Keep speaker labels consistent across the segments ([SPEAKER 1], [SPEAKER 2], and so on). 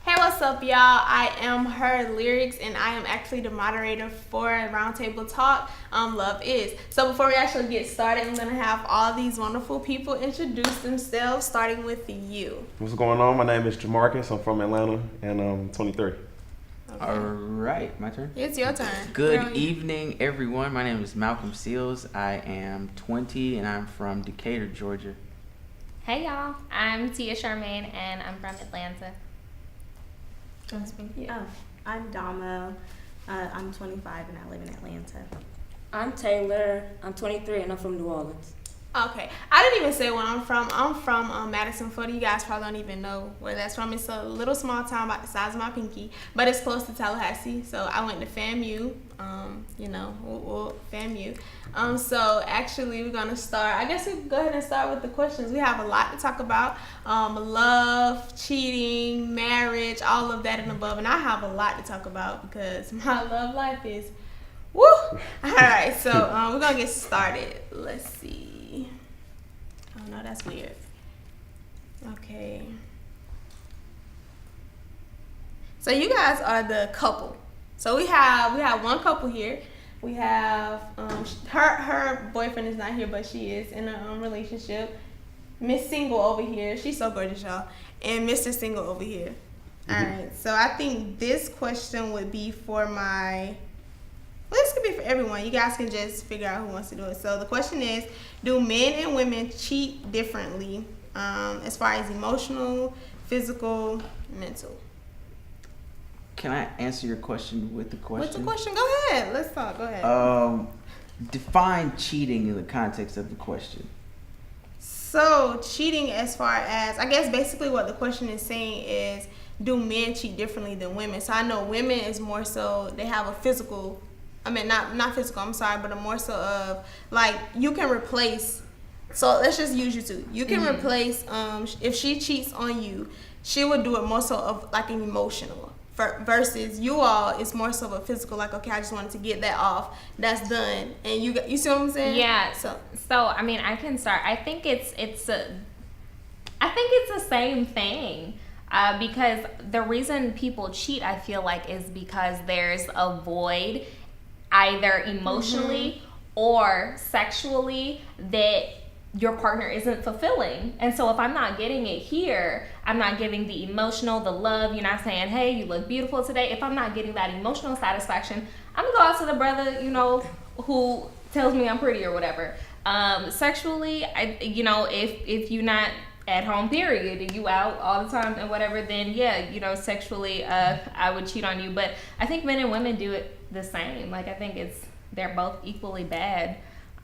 [SPEAKER 1] Hey, what's up, y'all? I am Her Lyrics, and I am actually the moderator for Roundtable Talk, Love Is. So before we actually get started, I'm going to have all these wonderful people introduce themselves, starting with you.
[SPEAKER 2] What's going on? My name is Jamarcus. I'm from Atlanta, and I'm 23.
[SPEAKER 3] Okay. All right, my turn.
[SPEAKER 1] It's your turn.
[SPEAKER 3] Good evening, everyone. My name is Malcolm Seals. I am 20, and I'm from Decatur, Georgia.
[SPEAKER 4] Hey, y'all. I'm Tia Charmaine, and I'm from Atlanta.
[SPEAKER 5] I'm Dama. I'm 25 and I live in Atlanta.
[SPEAKER 6] I'm Taylor. I'm 23 and I'm from New Orleans.
[SPEAKER 1] Okay, I didn't even say where I'm from. I'm from Madison, Florida. You guys probably don't even know where that's from. It's a little small town about the size of my pinky, but it's close to Tallahassee. So I went to FAMU, FAMU. So actually we're gonna start. I guess we can go ahead and start with the questions. We have a lot to talk about. Love, cheating, marriage, all of that and above. And I have a lot to talk about because my love life is woo. All right, so we're gonna get started. Let's see. Oh no, that's weird. Okay. So you guys are the couple. So we have one couple here. We have her boyfriend is not here, but she is in a relationship. Miss Single over here. She's so gorgeous, y'all. And Mr. Single over here. All right. So I think this question would be for my. Well, this could be for everyone. You guys can just figure out who wants to do it. So the question is, do men and women cheat differently as far as emotional, physical, mental?
[SPEAKER 3] Can I answer your question with the question?
[SPEAKER 1] What's the question? Go ahead. Let's talk. Go ahead.
[SPEAKER 3] Define cheating in the context of the question.
[SPEAKER 1] So cheating as far as, I guess basically what the question is saying is, do men cheat differently than women? So I know women is more so, they have a physical, not physical, I'm sorry, but a more so of, like, you can replace, so let's just use you two. You can replace, if she cheats on you, she would do it more so of like an emotional. Versus you all, it's more so of a physical, like, okay, I just wanted to get that off. That's done. And you see what I'm saying?
[SPEAKER 4] Yeah. So I mean, I can start. I think it's the same thing. Because the reason people cheat, I feel like, is because there's a void, either emotionally or sexually, that your partner isn't fulfilling. And so if I'm not getting it here, I'm not giving the emotional, the love, you're not saying, hey, you look beautiful today. If I'm not getting that emotional satisfaction, I'm gonna go out to the brother, who tells me I'm pretty or whatever. Sexually, if you're not at home, period, and you out all the time and whatever, then yeah, sexually, I would cheat on you. But I think men and women do it the same. Like, I think they're both equally bad.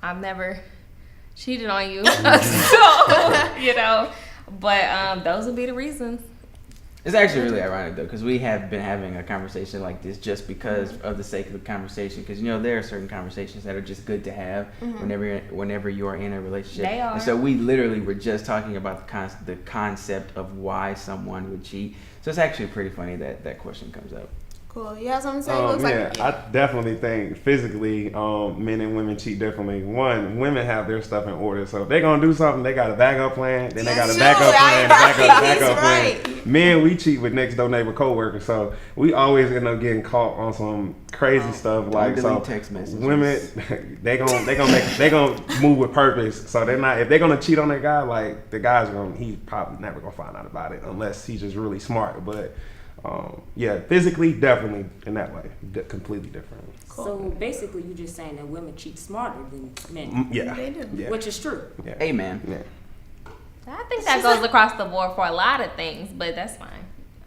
[SPEAKER 4] I've never cheated on you. So, but those would be the reasons.
[SPEAKER 3] It's actually really ironic, though, because we have been having a conversation like this just because of the sake of the conversation. Because, there are certain conversations that are just good to have whenever you are in a relationship.
[SPEAKER 4] They are.
[SPEAKER 3] And so we literally were just talking about the concept of why someone would cheat. So it's actually pretty funny that question comes up.
[SPEAKER 1] Cool. You have something to say?
[SPEAKER 2] I definitely think physically men and women cheat differently. One, women have their stuff in order. So if they're going to do something, they got a backup plan. Then they got a backup plan, backup plan. Men, we cheat with next door neighbor coworkers. So we always end up getting caught on some crazy stuff. Like, so
[SPEAKER 3] text messages.
[SPEAKER 2] Women, they gonna move with purpose. So they're not, if they're going to cheat on that guy, like, the guy's he's probably never going to find out about it unless he's just really smart. But physically, definitely in that way, completely different.
[SPEAKER 6] Cool. So basically, you're just saying that women cheat smarter than men.
[SPEAKER 2] Yeah,
[SPEAKER 1] they do.
[SPEAKER 2] Yeah.
[SPEAKER 6] Which is true.
[SPEAKER 2] Yeah.
[SPEAKER 3] Amen.
[SPEAKER 2] Yeah.
[SPEAKER 4] I think that goes across the board for a lot of things, but that's fine.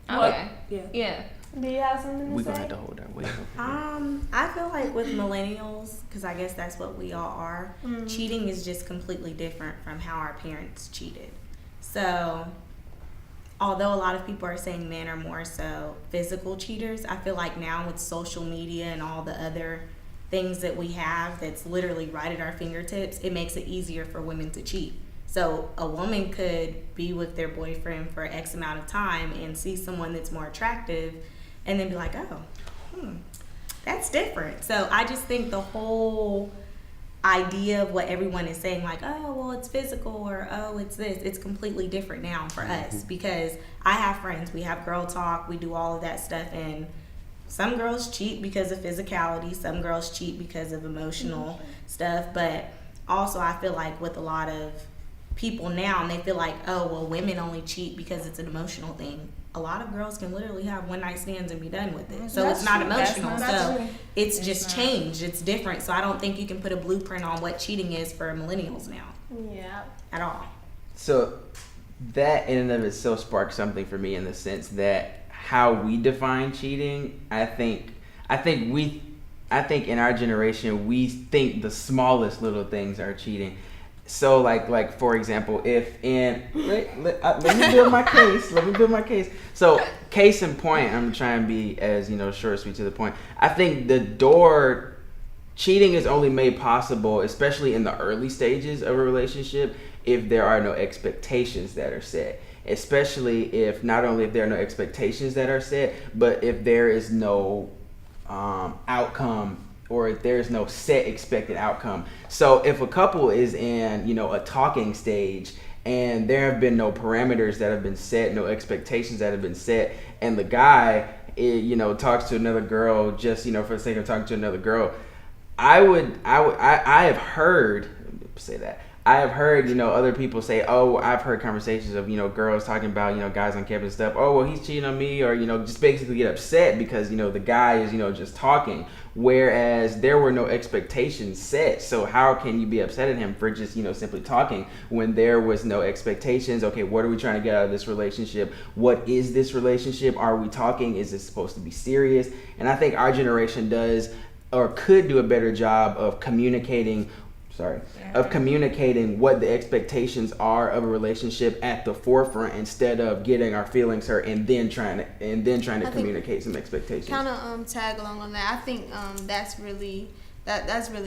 [SPEAKER 4] Okay. Yeah.
[SPEAKER 1] Do you have something to say?
[SPEAKER 3] We're going to have to hold our way.
[SPEAKER 5] I feel like with millennials, because I guess that's what we all are, cheating is just completely different from how our parents cheated. So although a lot of people are saying men are more so physical cheaters, I feel like now with social media and all the other things that we have that's literally right at our fingertips, it makes it easier for women to cheat. So a woman could be with their boyfriend for X amount of time and see someone that's more attractive and then be like, oh, that's different. So I just think the whole idea of what everyone is saying, like, oh, well, it's physical, or oh, it's this. It's completely different now for us, because I have friends, we have girl talk, we do all of that stuff, and some girls cheat because of physicality, some girls cheat because of emotional stuff, but also I feel like with a lot of people now, and they feel like, oh, well, women only cheat because it's an emotional thing. A lot of girls can literally have one night stands and be done with it. So
[SPEAKER 1] That's
[SPEAKER 5] it's not
[SPEAKER 1] true.
[SPEAKER 5] emotional.
[SPEAKER 1] That's
[SPEAKER 5] So it's just changed. It's different. So I don't think you can put a blueprint on what cheating is for millennials now.
[SPEAKER 1] Yeah.
[SPEAKER 5] At all.
[SPEAKER 3] So that in and of itself sparked something for me, in the sense that how we define cheating, I think in our generation we think the smallest little things are cheating. So like for example, if in let me build my case. So case in point, I'm trying to be as short, sweet, to the point. I think cheating is only made possible, especially in the early stages of a relationship, if there are no expectations that are set. Especially if there are no expectations that are set, but if there is no outcome, or if there's no set expected outcome. So if a couple is in, a talking stage, and there have been no parameters that have been set, no expectations that have been set, and the guy, talks to another girl just, for the sake of talking to another girl, I have heard other people say, oh, I've heard conversations of, girls talking about, guys on campus and stuff. Oh, well, he's cheating on me, or, just basically get upset because, the guy is, just talking. Whereas there were no expectations set. So how can you be upset at him for just, simply talking when there was no expectations? Okay, what are we trying to get out of this relationship? What is this relationship? Are we talking? Is this supposed to be serious? And I think our generation does, or could do, a better job of communicating what the expectations are of a relationship at the forefront, instead of getting our feelings hurt and then trying to communicate some expectations.
[SPEAKER 1] Kind of tag along on that. I think that's really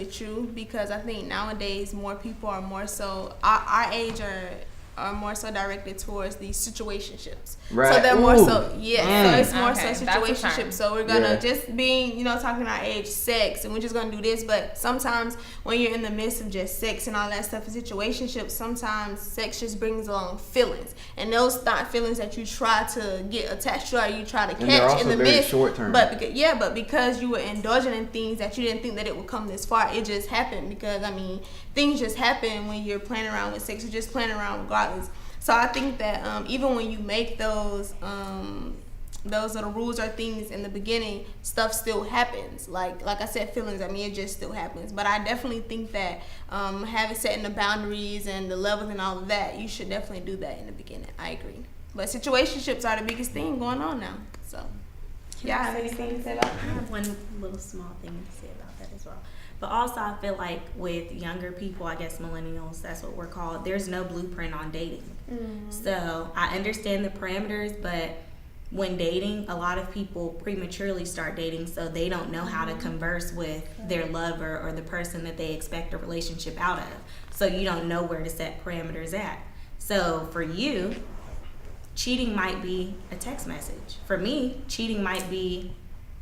[SPEAKER 1] true, because I think nowadays more people are more so our age are more so directed towards these situationships.
[SPEAKER 3] Right.
[SPEAKER 1] So they're more so, so it's more
[SPEAKER 4] Okay,
[SPEAKER 1] so
[SPEAKER 4] that's a
[SPEAKER 1] situationships.
[SPEAKER 4] term.
[SPEAKER 1] So we're gonna just being, talking our age, sex, and we're just gonna do this. But sometimes when you're in the midst of just sex and all that stuff, in situationships, sometimes sex just brings along feelings, and those not feelings that you try to get attached to, or you try to catch in the midst.
[SPEAKER 3] Short term.
[SPEAKER 1] But because you were indulging in things that you didn't think that it would come this far, it just happened. Because things just happen when you're playing around with sex. You're just playing around regardless. So I think that even when you make those little rules or things in the beginning, stuff still happens. Like I said, feelings. It just still happens. But I definitely think that setting the boundaries and the levels and all of that, you should definitely do that in the beginning. I agree. But situationships are the biggest thing going on now. So, y'all have anything to say about that?
[SPEAKER 5] I have one little small thing to say about that as well. But also, I feel like with younger people, I guess millennials, that's what we're called, there's no blueprint on dating. So I understand the parameters, but when dating, a lot of people prematurely start dating, so they don't know how to converse with their lover or the person that they expect a relationship out of. So you don't know where to set parameters at. So for you, cheating might be a text message. For me, cheating might be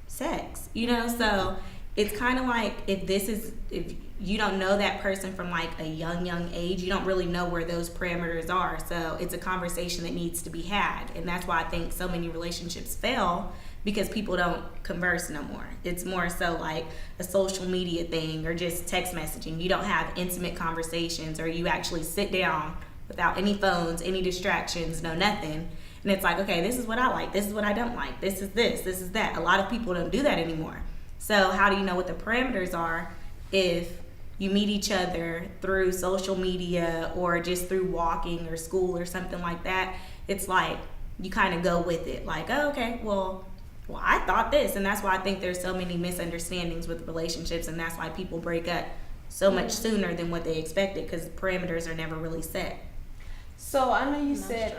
[SPEAKER 5] sex, so it's kind of like if you don't know that person from like a young age, you don't really know where those parameters are. So it's a conversation that needs to be had. And that's why I think so many relationships fail, because people don't converse no more. It's more so like a social media thing or just text messaging. You don't have intimate conversations, or you actually sit down without any phones, any distractions, no nothing. And it's like, okay, this is what I like. This is what I don't like. This is that. A lot of people don't do that anymore. So how do you know what the parameters are if you meet each other through social media or just through walking or school or something like that? It's like you kind of go with it. Like, oh, okay, well, I thought this. And that's why I think there's so many misunderstandings with relationships, and that's why people break up so much sooner than what they expected, because parameters are never really set.
[SPEAKER 1] So I know you said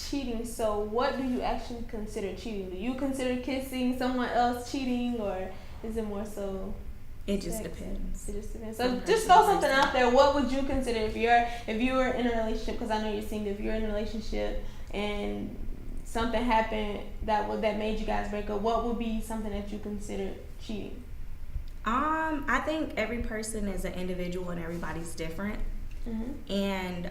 [SPEAKER 1] cheating. So what do you actually consider cheating? Do you consider kissing someone else cheating, or is it more so?
[SPEAKER 5] It just depends.
[SPEAKER 1] It just depends. So just throw something out there. What would you consider if you were in a relationship? Because I know you're single. If you're in a relationship and something happened that made you guys break up, what would be something that you consider cheating?
[SPEAKER 5] I think every person is an individual and everybody's different. And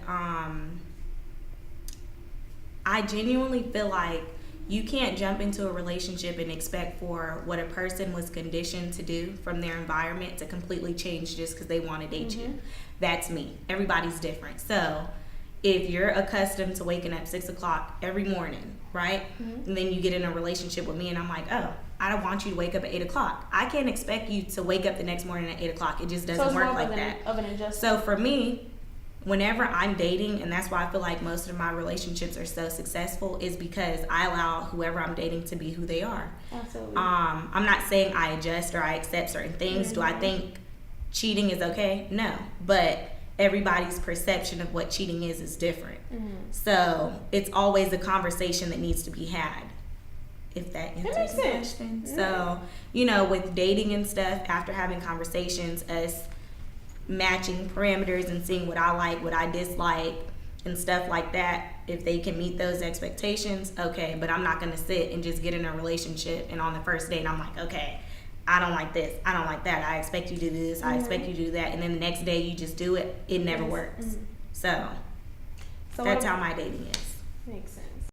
[SPEAKER 5] I genuinely feel like you can't jump into a relationship and expect for what a person was conditioned to do from their environment to completely change just because they want to date you. That's me. Everybody's different. So if you're accustomed to waking up 6 o'clock every morning, right? And then you get in a relationship with me and I'm like, oh, I don't want you to wake up at 8 o'clock. I can't expect you to wake up the next morning at 8 o'clock. It just doesn't work like that.
[SPEAKER 1] Of an adjustment.
[SPEAKER 5] So for me, whenever I'm dating, and that's why I feel like most of my relationships are so successful, is because I allow whoever I'm dating to be who they are.
[SPEAKER 1] Absolutely.
[SPEAKER 5] I'm not saying I adjust or I accept certain things. Do I think cheating is okay? No. But everybody's perception of what cheating is different. So it's always a conversation that needs to be had, if that answers the question. So, you know, with dating and stuff, after having conversations, us matching parameters and seeing what I like, what I dislike, and stuff like that, if they can meet those expectations, okay. But I'm not going to sit and just get in a relationship and on the first date I'm like, okay, I don't like this, I don't like that, I expect you to do this, I expect you to do that, and then the next day you just do it. It never works. So that's how my dating is.
[SPEAKER 1] Makes sense.